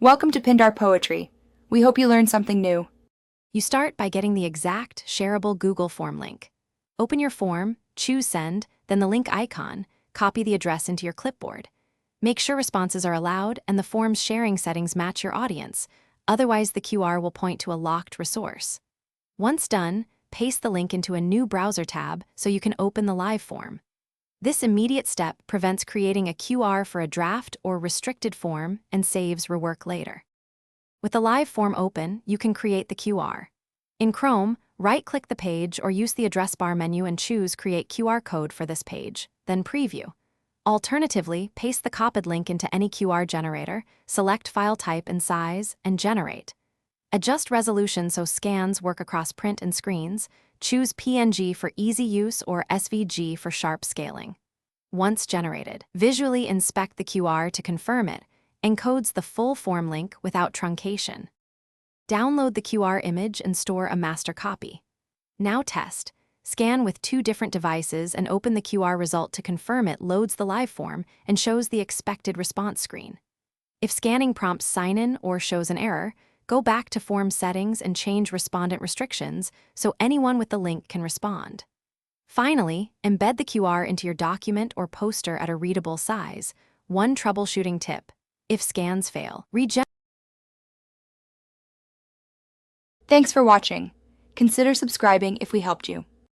Welcome to Pindar Poetry. We hope you learned something new. You start by getting the exact shareable Google form link. Open your form, choose Send, then the link icon, copy the address into your clipboard. Make sure responses are allowed and the form's sharing settings match your audience, otherwise the QR will point to a locked resource. Once done, paste the link into a new browser tab so you can open the live form. This immediate step prevents creating a QR for a draft or restricted form and saves rework later. With the live form open, you can create the QR. In Chrome, right-click the page or use the address bar menu and choose Create QR Code for this page, then Preview. Alternatively, paste the copied link into any QR generator, select file type and size, and generate. Adjust resolution so scans work across print and screens. Choose PNG for easy use or SVG for sharp scaling. Once generated, visually inspect the QR to confirm it encodes the full form link without truncation. Download the QR image and store a master copy. Now test. Scan with 2 different devices and open the QR result to confirm it loads the live form and shows the expected response screen. If scanning prompts sign in or shows an error, go back to form settings and change respondent restrictions so anyone with the link can respond. Finally, embed the QR into your document or poster at a readable size. One troubleshooting tip: if scans fail, Thanks for watching. Consider subscribing if we helped you.